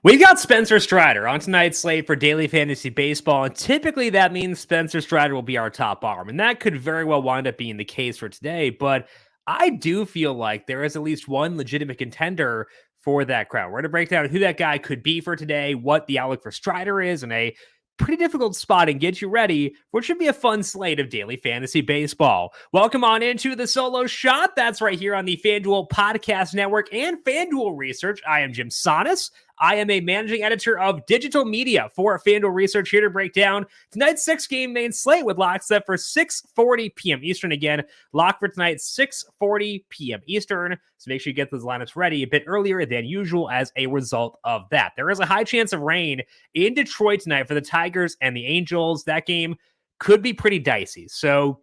We got Spencer Strider on tonight's slate for Daily Fantasy Baseball, and typically that means Spencer Strider will be our top arm, and that could very well wind up being the case for today, but I do feel like there is at least one legitimate contender for that crown. We're going to break down who that guy could be for today, what the outlook for Strider is, and a pretty difficult spot, and get you ready for what should be a fun slate of Daily Fantasy Baseball. Welcome on into the Solo Shot. That's right here on the FanDuel Podcast Network and FanDuel Research. I am Jim Sonis. I am a managing editor of digital media for FanDuel Research, here to break down tonight's 6-game main slate with locks set for 6:40 p.m. Eastern. Again, lock for tonight, 6:40 p.m. Eastern. So make sure you get those lineups ready a bit earlier than usual as a result of that. There is a high chance of rain in Detroit tonight for the Tigers and the Angels. That game could be pretty dicey. So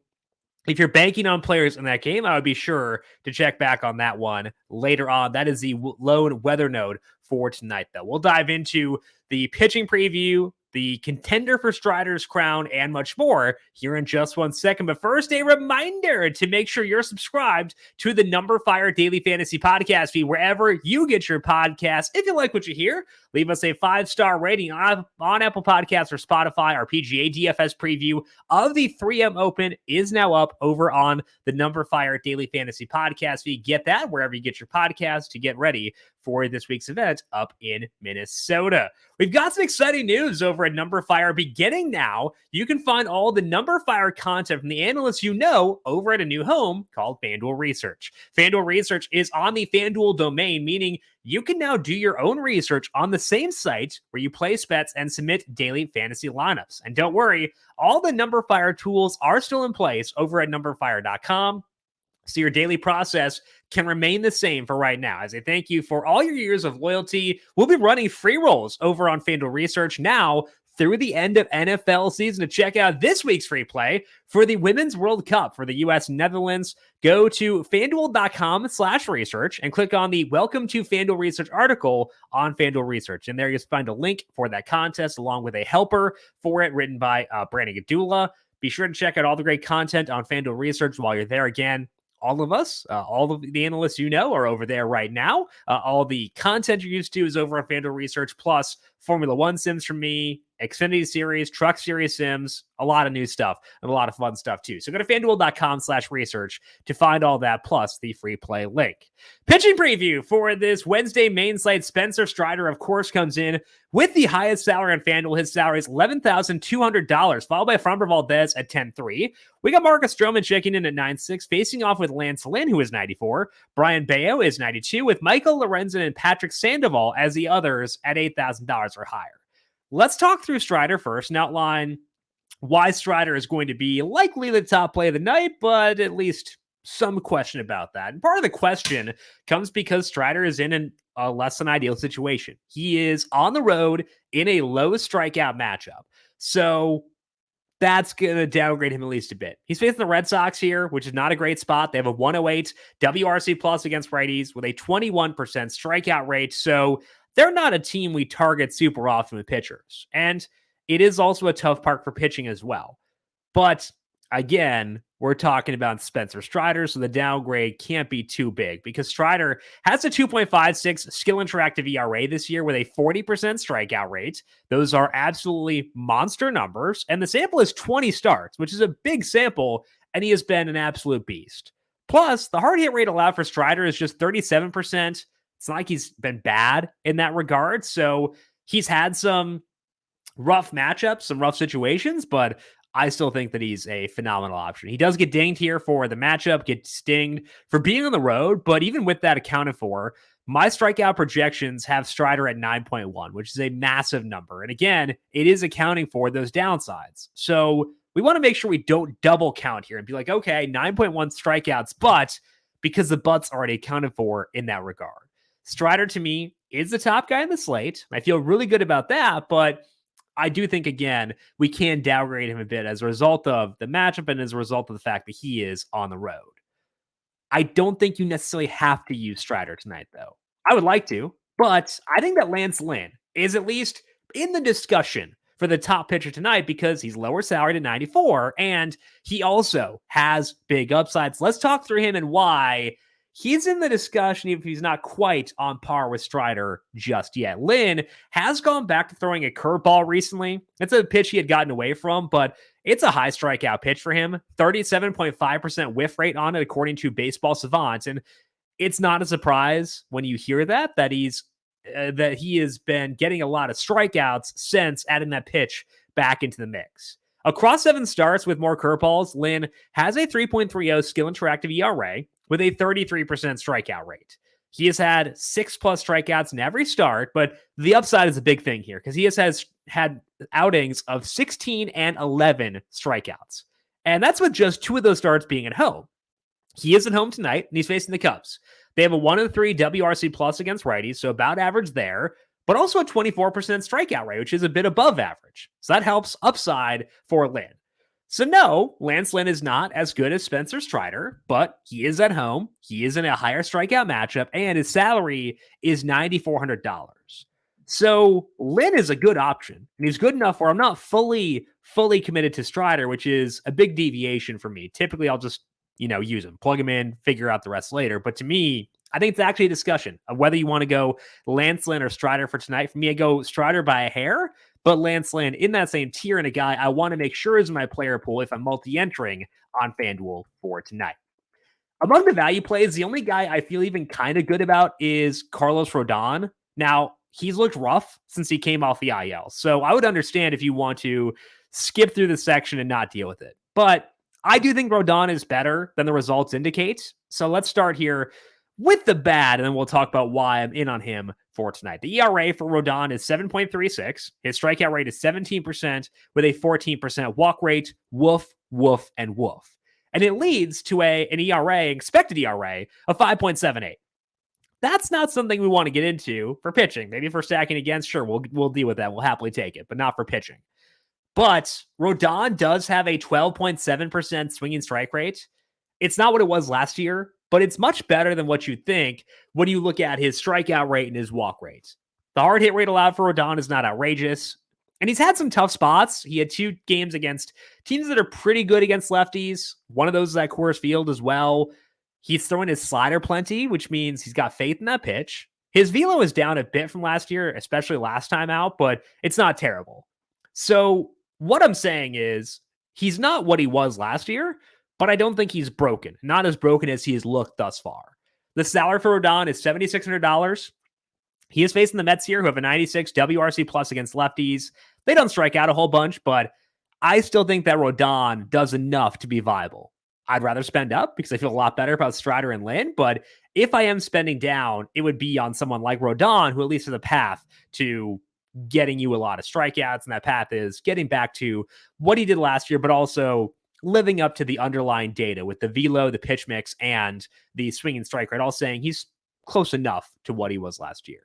if you're banking on players in that game, I would be sure to check back on that one later on. That is the lone weather node for tonight, though. We'll dive into the pitching preview, the contender for Strider's crown, and much more here in just 1 second. But first, a reminder to make sure you're subscribed to the Number Fire Daily Fantasy Podcast feed wherever you get your podcasts. If you like what you hear, leave us a 5-star rating on Apple Podcasts or Spotify. Our PGA DFS preview of the 3M Open is now up over on the Number Fire Daily Fantasy Podcast feed. Get that wherever you get your podcasts to get ready for this week's event up in Minnesota. We've got some exciting news over at Number Fire beginning now. You can find all the Number Fire content from the analysts you know over at a new home called FanDuel Research. FanDuel Research is on the FanDuel domain, meaning you can now do your own research on the same site where you place bets and submit daily fantasy lineups. And don't worry, all the Number Fire tools are still in place over at numberfire.com. So your daily process can remain the same for right now. As a thank you for all your years of loyalty, we'll be running free rolls over on FanDuel Research now through the end of NFL season. To check out this week's free play for the Women's World Cup for the U.S. and Netherlands, go to FanDuel.com/research and click on the Welcome to FanDuel Research article on FanDuel Research. And there you'll find a link for that contest along with a helper for it written by Brandon Gadula. Be sure to check out all the great content on FanDuel Research while you're there. Again, all of us, all of the analysts you know are over there right now. All the content you're used to is over on FanDuel Research, plus Formula One sims from me, Xfinity Series, Truck Series sims, a lot of new stuff and a lot of fun stuff too. So go to FanDuel.com/research to find all that, plus the free play link. Pitching preview for this Wednesday main slate. Spencer Strider, of course, comes in with the highest salary on FanDuel. His salary is $11,200, followed by Framber Valdez at 10.3. We got Marcus Stroman checking in at 9.6, facing off with Lance Lynn, who is 94. Brian Bayo is 92, with Michael Lorenzen and Patrick Sandoval as the others at $8,000 or higher. Let's talk through Strider first and outline why Strider is going to be likely the top play of the night, but at least some question about that. And part of the question comes because Strider is in a less than ideal situation. He is on the road in a low strikeout matchup. So that's going to downgrade him at least a bit. He's facing the Red Sox here, which is not a great spot. They have a 108 WRC plus against righties with a 21% strikeout rate. So they're not a team we target super often with pitchers. And it is also a tough park for pitching as well. But again, we're talking about Spencer Strider, so the downgrade can't be too big because Strider has a 2.56 skill interactive ERA this year with a 40% strikeout rate. Those are absolutely monster numbers. And the sample is 20 starts, which is a big sample, and he has been an absolute beast. Plus, the hard hit rate allowed for Strider is just 37%. It's not like he's been bad in that regard. So he's had some rough matchups, some rough situations, but I still think that he's a phenomenal option. He does get dinged here for the matchup, get stinged for being on the road, but even with that accounted for, my strikeout projections have Strider at 9.1, which is a massive number. And again, it is accounting for those downsides. So we want to make sure we don't double count here and be like, okay, 9.1 strikeouts, but because the butt's already accounted for in that regard. Strider, to me, is the top guy in the slate. I feel really good about that, but I do think, again, we can downgrade him a bit as a result of the matchup and as a result of the fact that he is on the road. I don't think you necessarily have to use Strider tonight, though. I would like to, but I think that Lance Lynn is at least in the discussion for the top pitcher tonight because he's lower salaried at 94, and he also has big upsides. Let's talk through him and why he's in the discussion, even if he's not quite on par with Strider just yet. Lynn has gone back to throwing a curveball recently. It's a pitch he had gotten away from, but it's a high strikeout pitch for him. 37.5% whiff rate on it, according to Baseball Savant. And it's not a surprise when you hear that he has been getting a lot of strikeouts since adding that pitch back into the mix. Across 7 starts with more curveballs, Lynn has a 3.30 skill interactive ERA with a 33% strikeout rate. He has had 6+ strikeouts in every start, but the upside is a big thing here because he has had outings of 16 and 11 strikeouts. And that's with just 2 of those starts being at home. He is at home tonight, and he's facing the Cubs. They have a 1-3 WRC plus against righties, so about average there, but also a 24% strikeout rate, which is a bit above average. So that helps upside for Lynn. So no, Lance Lynn is not as good as Spencer Strider, but he is at home. He is in a higher strikeout matchup, and his salary is $9,400. So Lynn is a good option, and he's good enough where I'm not fully committed to Strider, which is a big deviation for me. Typically, I'll just use him, plug him in, figure out the rest later. But to me, I think it's actually a discussion of whether you want to go Lance Lynn or Strider for tonight. For me, I go Strider by a hair, but Lance Lynn in that same tier and a guy I want to make sure is in my player pool if I'm multi-entering on FanDuel for tonight. Among the value plays, the only guy I feel even kind of good about is Carlos Rodon. Now, he's looked rough since he came off the IL, so I would understand if you want to skip through the section and not deal with it. But I do think Rodon is better than the results indicate. So let's start here with the bad, and then we'll talk about why I'm in on him for tonight. The ERA for Rodon is 7.36. His strikeout rate is 17% with a 14% walk rate. Woof, woof, and woof. And it leads to an expected ERA of 5.78. That's not something we want to get into for pitching. Maybe for stacking against, sure, we'll deal with that. We'll happily take it, but not for pitching. But Rodon does have a 12.7% swinging strike rate. It's not what it was last year, but it's much better than what you'd think when you look at his strikeout rate and his walk rate. The hard hit rate allowed for Rodon is not outrageous. And he's had some tough spots. He had 2 games against teams that are pretty good against lefties. One of those is at Coors Field as well. He's throwing his slider plenty, which means he's got faith in that pitch. His velo is down a bit from last year, especially last time out, but it's not terrible. So what I'm saying is he's not what he was last year, but I don't think he's broken. Not as broken as he has looked thus far. The salary for Rodon is $7,600. He is facing the Mets here, who have a 96 WRC plus against lefties. They don't strike out a whole bunch, but I still think that Rodon does enough to be viable. I'd rather spend up because I feel a lot better about Strider and Lynn, but if I am spending down, it would be on someone like Rodon, who at least has a path to getting you a lot of strikeouts, and that path is getting back to what he did last year, but also living up to the underlying data with the velo, the pitch mix, and the swing and strike rate, all saying he's close enough to what he was last year.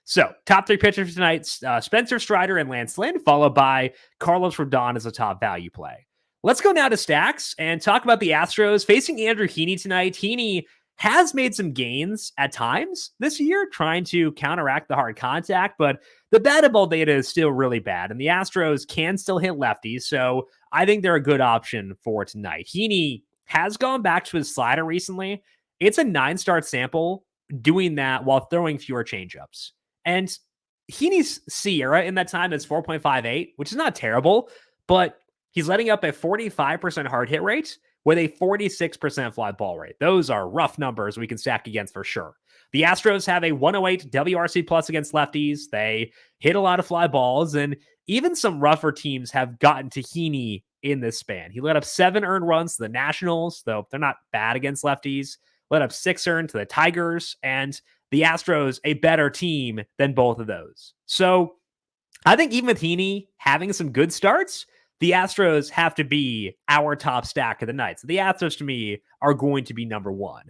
So, top 3 pitchers for tonight, Spencer Strider and Lance Lynn, followed by Carlos Rodon as a top value play. Let's go now to stacks and talk about the Astros facing Andrew Heaney tonight. Heaney has made some gains at times this year, trying to counteract the hard contact, but the batted ball data is still really bad, and the Astros can still hit lefties, so I think they're a good option for tonight. Heaney has gone back to his slider recently. It's a 9-start sample doing that while throwing fewer changeups. And Heaney's SIERA in that time is 4.58, which is not terrible, but he's letting up a 45% hard hit rate with a 46% fly ball rate. Those are rough numbers we can stack against for sure. The Astros have a 108 WRC plus against lefties. They hit a lot of fly balls, and even some rougher teams have gotten to Heaney in this span. He let up 7 earned runs to the Nationals, though they're not bad against lefties. Let up 6 earned to the Tigers, and the Astros a better team than both of those. So I think even with Heaney having some good starts, the Astros have to be our top stack of the night. So the Astros, to me, are going to be number 1.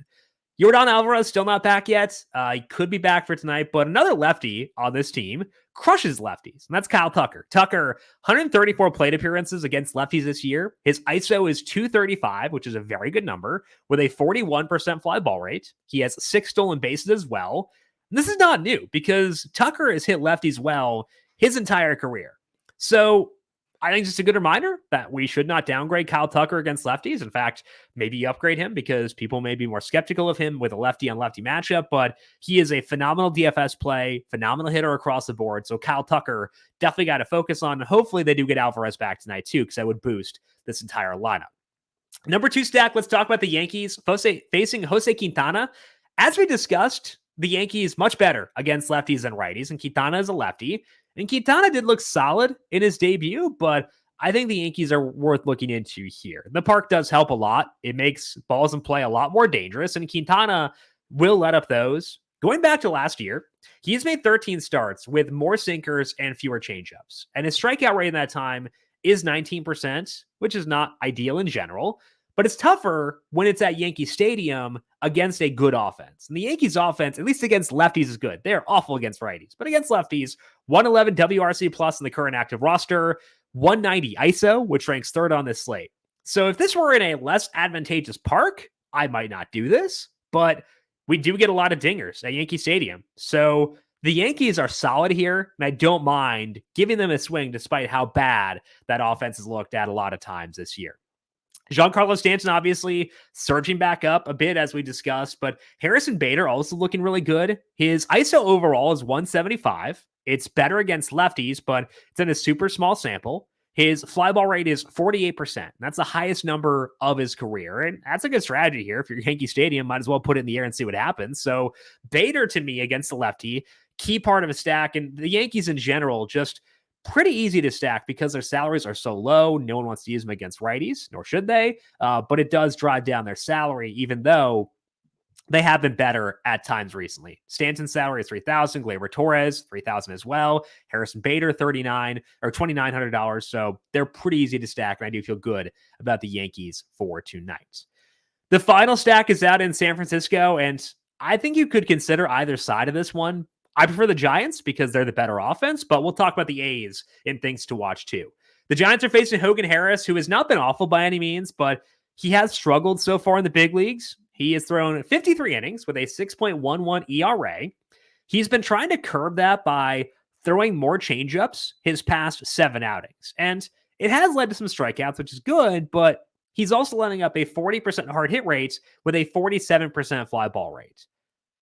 Yordan Alvarez still not back yet. He could be back for tonight, but another lefty on this team crushes lefties, and that's Kyle Tucker. Tucker, 134 plate appearances against lefties this year. His ISO is 235, which is a very good number, with a 41% fly ball rate. He has 6 stolen bases as well. And this is not new because Tucker has hit lefties well his entire career. So I think just a good reminder that we should not downgrade Kyle Tucker against lefties. In fact, maybe upgrade him because people may be more skeptical of him with a lefty on lefty matchup, but he is a phenomenal DFS play, phenomenal hitter across the board. So Kyle Tucker definitely got to focus on. Hopefully they do get Alvarez back tonight too, because that would boost this entire lineup. Number 2 stack, let's talk about the Yankees facing Jose Quintana. As we discussed, the Yankees much better against lefties than righties, and Quintana is a lefty. And Quintana did look solid in his debut, but I think the Yankees are worth looking into here. The park does help a lot. It makes balls in play a lot more dangerous, and Quintana will let up those. Going back to last year, he's made 13 starts with more sinkers and fewer changeups. And his strikeout rate in that time is 19%, which is not ideal in general. But it's tougher when it's at Yankee Stadium against a good offense. And the Yankees offense, at least against lefties, is good. They're awful against righties. But against lefties, 111 WRC plus in the current active roster, 190 ISO, which ranks third on this slate. So if this were in a less advantageous park, I might not do this. But we do get a lot of dingers at Yankee Stadium. So the Yankees are solid here, and I don't mind giving them a swing despite how bad that offense has looked at a lot of times this year. Giancarlo Stanton, obviously, surging back up a bit as we discussed, but Harrison Bader also looking really good. His ISO overall is 175. It's better against lefties, but it's in a super small sample. His fly ball rate is 48%. That's the highest number of his career. And that's a good strategy here. If you're Yankee Stadium, might as well put it in the air and see what happens. So Bader, to me, against the lefty, key part of a stack. And the Yankees in general, just pretty easy to stack because their salaries are so low. No one wants to use them against righties, nor should they. But it does drive down their salary, even though they have been better at times recently. Stanton's salary is $3,000. Gleyber Torres, $3,000 as well. Harrison Bader, $3,900 or $2,900. So they're pretty easy to stack, and I do feel good about the Yankees for tonight. The final stack is out in San Francisco, and I think you could consider either side of this one. I prefer the Giants because they're the better offense, but we'll talk about the A's and things to watch too. The Giants are facing Hogan Harris, who has not been awful by any means, but he has struggled so far in the big leagues. He has thrown 53 innings with a 6.11 ERA. He's been trying to curb that by throwing more changeups his past 7 outings. And it has led to some strikeouts, which is good, but he's also letting up a 40% hard hit rate with a 47% fly ball rate.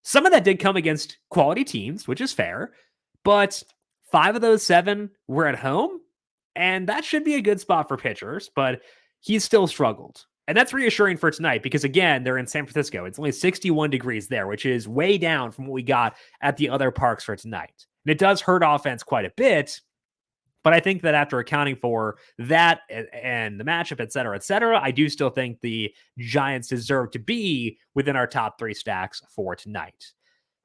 Some of that did come against quality teams, which is fair, but 5 of those 7 were at home, and that should be a good spot for pitchers, but he's still struggled. And that's reassuring for tonight because, again, they're in San Francisco. It's only 61 degrees there, which is way down from what we got at the other parks for tonight. And it does hurt offense quite a bit, but I think that after accounting for that and the matchup, et cetera, I do still think the Giants deserve to be within our top 3 stacks for tonight.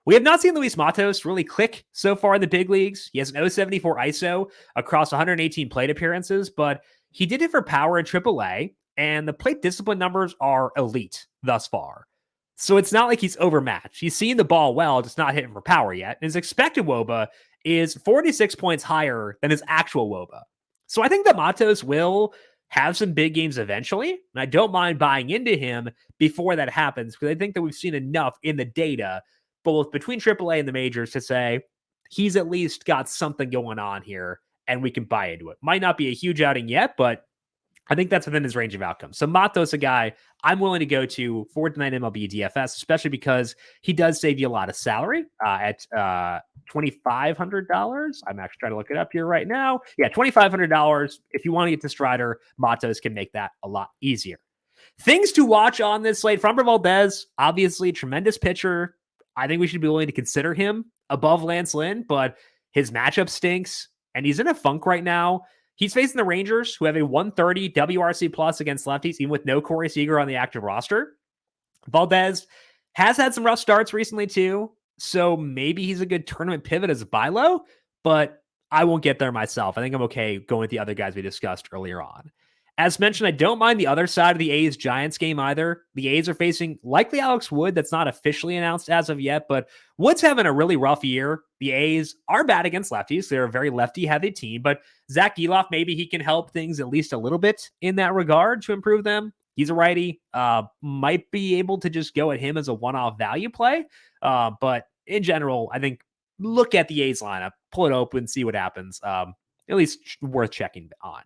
We have not seen Luis Matos really click so far in the big leagues. He has an 074 ISO across 118 plate appearances, but he did it for power in AAA, and the plate discipline numbers are elite thus far. So it's not like he's overmatched. He's seeing the ball well, just not hitting for power yet. And his expected WOBA is 46 points higher than his actual WOBA. So I think that Matos will have some big games eventually, and I don't mind buying into him before that happens because I think that we've seen enough in the data, both between AAA and the majors, to say he's at least got something going on here, and we can buy into it. Might not be a huge outing yet, but I think that's within his range of outcomes. So Matos, a guy I'm willing to go to for tonight MLB DFS, especially because he does save you a lot of salary at $2,500. I'm actually trying to look it up here right now. Yeah, $2,500. If you want to get to Strider, Matos can make that a lot easier. Things to watch on this slate. Framber Valdez, obviously tremendous pitcher. I think we should be willing to consider him above Lance Lynn, but his matchup stinks, and he's in a funk right now. He's facing the Rangers, who have a 130 WRC plus against lefties, even with no Corey Seager on the active roster. Valdez has had some rough starts recently, too, so maybe he's a good tournament pivot as a buy low, but I won't get there myself. I think I'm okay going with the other guys we discussed earlier on. As mentioned, I don't mind the other side of the A's-Giants game either. The A's are facing likely Alex Wood. That's not officially announced as of yet, but Wood's having a really rough year. The A's are bad against lefties. They're a very lefty-heavy team, but Zach Gelof, maybe he can help things at least a little bit in that regard to improve them. He's a righty. Might be able to just go at him as a one-off value play. But in general, I think look at the A's lineup, pull it open, see what happens. At least worth checking on.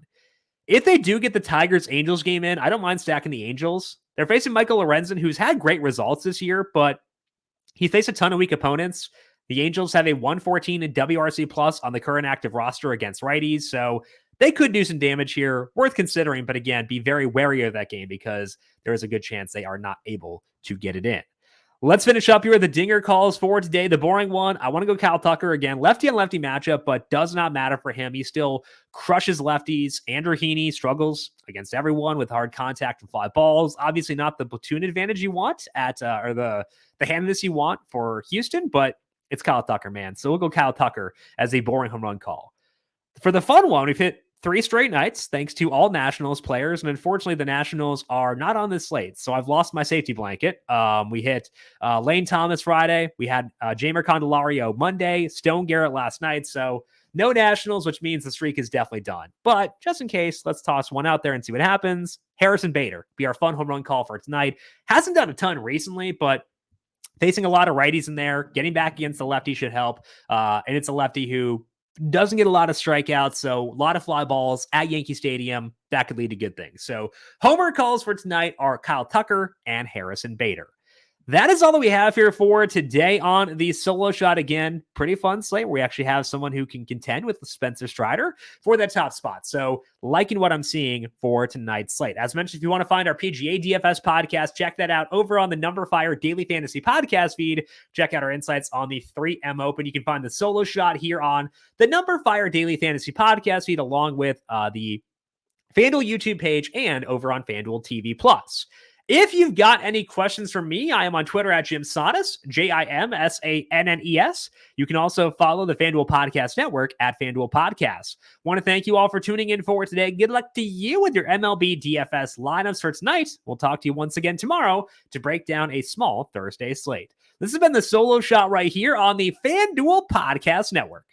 If they do get the Tigers-Angels game in, I don't mind stacking the Angels. They're facing Michael Lorenzen, who's had great results this year, but he faced a ton of weak opponents. The Angels have a 114 in WRC plus on the current active roster against righties, so they could do some damage here. Worth considering, but again, be very wary of that game because there is a good chance they are not able to get it in. Let's finish up here with the dinger calls for today. The boring one, I want to go Kyle Tucker again. Lefty on lefty matchup, but does not matter for him. He still crushes lefties. Andrew Heaney struggles against everyone with hard contact and fly balls. Obviously not the platoon advantage you want or the handedness you want for Houston, but it's Kyle Tucker, man. So we'll go Kyle Tucker as a boring home run call. For the fun one, we've hit 3 straight nights, thanks to all Nationals players. And unfortunately, the Nationals are not on this slate. So I've lost my safety blanket. We hit Lane Thomas Friday. We had Jamer Candelario Monday, Stone Garrett last night. So no Nationals, which means the streak is definitely done. But just in case, let's toss one out there and see what happens. Harrison Bader be our fun home run call for tonight. Hasn't done a ton recently, but facing a lot of righties in there, getting back against the lefty should help. And it's a lefty who doesn't get a lot of strikeouts, so a lot of fly balls at Yankee Stadium. That could lead to good things. So homer calls for tonight are Kyle Tucker and Harrison Bader. That is all that we have here for today on the Solo Shot. Again, pretty fun slate where we actually have someone who can contend with Spencer Strider for that top spot. So liking what I'm seeing for tonight's slate. As mentioned, if you want to find our PGA DFS podcast, check that out over on the Number Fire Daily Fantasy podcast feed. Check out our insights on the 3M Open. You can find the Solo Shot here on the Number Fire Daily Fantasy podcast feed, along with the FanDuel YouTube page and over on FanDuel TV Plus. If you've got any questions for me, I am on Twitter at Jim Sannes, JimSannes. You can also follow the FanDuel Podcast Network at FanDuel Podcasts. Want to thank you all for tuning in for today. Good luck to you with your MLB DFS lineups for tonight. We'll talk to you once again tomorrow to break down a small Thursday slate. This has been the Solo Shot right here on the FanDuel Podcast Network.